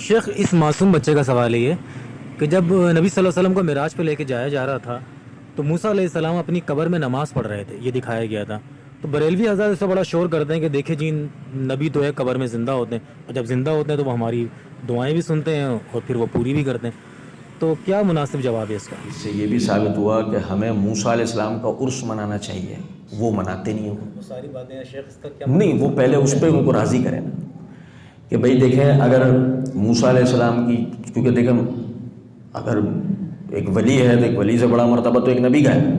شیخ اس معصوم بچے کا سوال یہ کہ جب نبی صلی اللہ علیہ وسلم کو معراج پہ لے کے جایا جا رہا تھا تو موسیٰ علیہ السلام اپنی قبر میں نماز پڑھ رہے تھے، یہ دکھایا گیا تھا. تو بریلوی حضرات اس سے بڑا شور کرتے ہیں کہ دیکھیں جی نبی تو ہے قبر میں زندہ ہوتے ہیں، اور جب زندہ ہوتے ہیں تو وہ ہماری دعائیں بھی سنتے ہیں اور پھر وہ پوری بھی کرتے ہیں. تو کیا مناسب جواب ہے اس کا؟ اس سے یہ بھی ثابت ہوا کہ ہمیں موسیٰ علیہ السلام کا عرس منانا چاہیے، وہ مناتے نہیں ہوں. ساری باتیں شیخ اس کا کیا نہیں، وہ پہلے اس پہ ان کو راضی کریں نا کہ بھئی دیکھیں اگر موسیٰ علیہ السلام کی، کیونکہ دیکھیں اگر ایک ولی ہے تو ایک ولی سے بڑا مرتبہ تو ایک نبی کا ہے.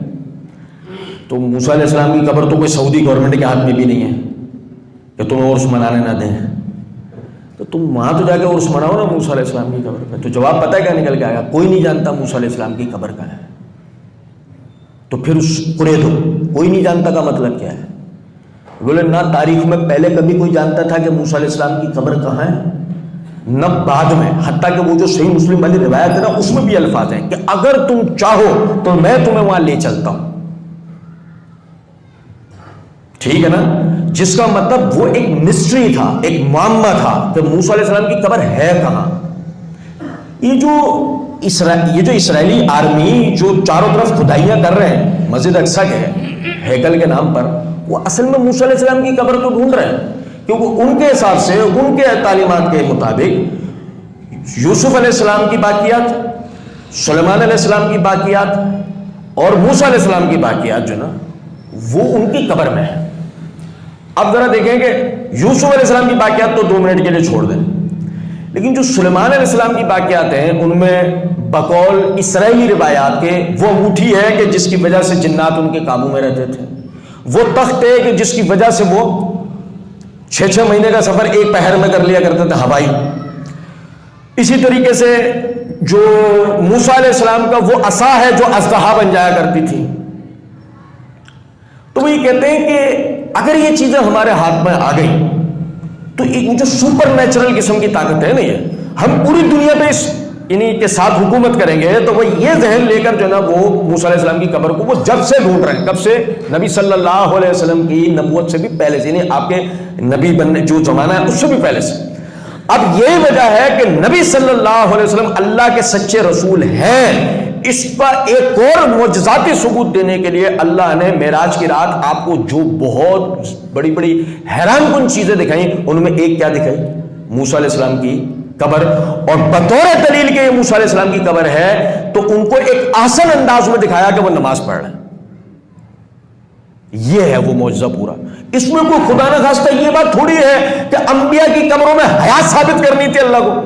تو موسیٰ علیہ السلام کی قبر تو کوئی سعودی گورنمنٹ کے ہاتھ میں بھی نہیں ہے کہ تمہیں عرس منانے نہ دیں، تو تم وہاں تو جا کے عرس مناؤ نا موسیٰ علیہ السلام کی قبر پہ. تو جواب پتہ ہے کیا نکل کے آیا؟ کوئی نہیں جانتا موسیٰ علیہ السلام کی قبر کہاں ہے. تو پھر اس پورے دو کوئی نہیں جانتا کا مطلب کیا ہے؟ بولے نہ تاریخ میں پہلے کبھی کوئی جانتا تھا کہ موسیٰ علیہ السلام کی قبر کہاں ہے، نہ بعد میں. حتیٰ کہ وہ جو صحیح مسلم والی روایت ہے نا اس میں بھی الفاظ ہیں کہ اگر تم چاہو تو میں تمہیں وہاں لے چلتا ہوں. ٹھیک ہے نا، جس کا مطلب وہ ایک مسٹری تھا، ایک معمہ تھا کہ موسیٰ علیہ السلام کی قبر ہے کہاں. یہ جو اسرائیلی آرمی جو چاروں طرف کھدائیاں کر رہے ہیں مسجد اقصیٰ کے ہیکل کے نام پر، وہ اصل میں موسیٰ علیہ السلام کی قبر کو ڈھونڈ رہے ہیں، کیونکہ ان کے حساب سے ان کے تعلیمات کے مطابق یوسف علیہ السلام کی باقیات، سلیمان علیہ السلام کی باقیات اور موسیٰ علیہ السلام کی باقیات جو نا وہ ان کی قبر میں ہے. اب ذرا دیکھیں کہ یوسف علیہ السلام کی باقیات تو 2 منٹ کے لیے چھوڑ دیں، لیکن جو سلیمان علیہ السلام کی باقیات ہیں ان میں بقول اسرائیلی روایات کے وہ انگوٹھی ہے کہ جس کی وجہ سے جنات ان کے قابو میں رہتے تھے، وہ تخت ہے کہ جس کی وجہ سے وہ 6 مہینے کا سفر ایک پہر میں کر لیا کرتے تھے ہوائی. اسی طریقے سے جو موسیٰ علیہ السلام کا وہ عصا ہے جو اژدہا بن جایا کرتی تھی. تو وہ یہ کہتے ہیں کہ اگر یہ چیزیں ہمارے ہاتھ میں آ گئی تو ایک جو سپر نیچرل قسم کی طاقت ہے نا، یہ ہم پوری دنیا پہ اس انہی کے ساتھ حکومت کریں گے. تو وہ یہ ذہن لے کر جو نا وہ موسیٰ علیہ السلام کی قبر کو وہ جب سے ڈھونڈ رہے ہیں، کب سے؟ نبی صلی اللہ علیہ وسلم کی نبوت سے بھی پہلے سے، یعنی آپ کے نبی بننے جو زمانہ ہے اس سے بھی پہلے سے. اب یہی وجہ ہے کہ نبی صلی اللہ علیہ وسلم اللہ کے سچے رسول ہیں. اس پر ایک اور معجزاتی ثبوت دینے کے لیے اللہ نے معراج کی رات آپ کو جو بہت بڑی بڑی حیران کن چیزیں دکھائیں، ان میں ایک کیا دکھائی؟ موسیٰ علیہ السلام کی قبر. اور بطور دلیل کے موسیٰ علیہ السلام کی قبر ہے تو ان کو ایک آسان انداز میں دکھایا کہ وہ نماز پڑھ رہے ہیں. یہ ہے وہ معجزہ پورا. اس میں کوئی خدا نہ خواستہ یہ بات تھوڑی ہے کہ انبیاء کی قبروں میں حیات ثابت کرنی تھی اللہ کو.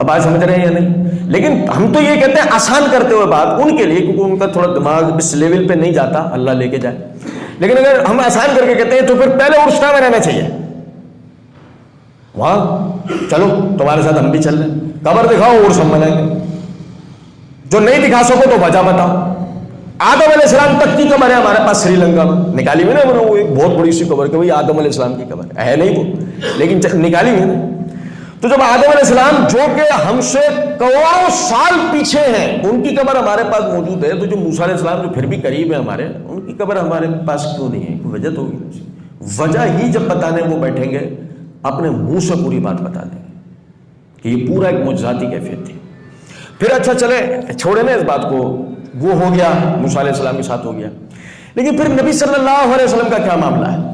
اب آج سمجھ رہے ہیں یا نہیں؟ لیکن ہم تو یہ کہتے ہیں آسان کرتے ہوئے بات ان کے لیے، کیونکہ ان کا تھوڑا دماغ اس لیول پہ نہیں جاتا، اللہ لے کے جائے. لیکن اگر ہم آسان کر کے کہتے ہیں تو پھر پہلے عرس میں رہنا چاہیے. وہاں چلو تمہارے ساتھ ہم بھی چل رہے ہیں، قبر دکھاؤ عرس ہم منائیں گے. جو نہیں دکھا سکو تو وجہ بتاؤ. آدم علیہ السلام تک کی قبر ہے ہمارے پاس سری لنکا میں، نکالی ہوئی نا وہ ایک بہت بڑی سی قبر کہ وہی آدم علیہ السلام کی قبر ہے نہیں وہ، لیکن نکالی ہوئی نا. تو جب آدم علیہ السلام جو کہ ہم سے کروڑوں سال پیچھے ہیں ان کی قبر ہمارے پاس موجود ہے، تو جو موسیٰ علیہ السلام جو پھر بھی قریب ہے ہمارے، ان کی قبر ہمارے پاس کیوں نہیں ہے؟ کوئی وجہ تو ہوگی. وجہ ہی جب بتانے وہ بیٹھیں گے اپنے منہ سے پوری بات بتا دیں گے کہ یہ پورا ایک معجزاتی کیفیت تھی. پھر اچھا چلے چھوڑے نا اس بات کو، وہ ہو گیا موسیٰ علیہ السلام کے ساتھ ہو گیا. لیکن پھر نبی صلی اللہ علیہ وسلم کا کیا معاملہ ہے؟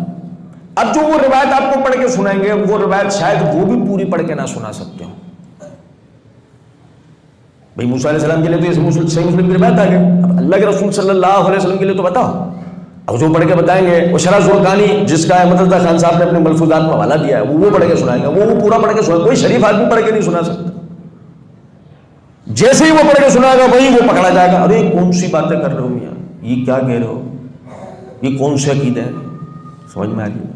اب جو وہ روایت آپ کو پڑھ کے سنائیں گے وہ روایت شاید وہ بھی پوری پڑھ کے نہ سنا سکتے ہوں. بھئی موسیٰ علیہ السلام کے لیے تو یہ صحیح مسلم کی روایت آ گئی، اب اللہ کے رسول صلی اللہ علیہ وسلم کے لیے تو بتاؤ. اب جو پڑھ کے بتائیں گے وہ شرح زرقانی جس کا احمد رضا خان صاحب نے اپنے ملفوظات میں حوالہ دیا ہے وہ پڑھ کے سنائیں گے، وہ پورا پڑھ کے سنائیں گے. کوئی شریف آدمی پڑھ کے نہیں سنا سکتا. جیسے ہی وہ پڑھ کے سنائے گا وہی وہ پکڑا جائے گا. ارے کون سی باتیں کر رہے ہو میاں، یہ کیا کہہ رہے ہو، یہ کون سے عقیدے ہیں؟ سمجھ میں آ گئی؟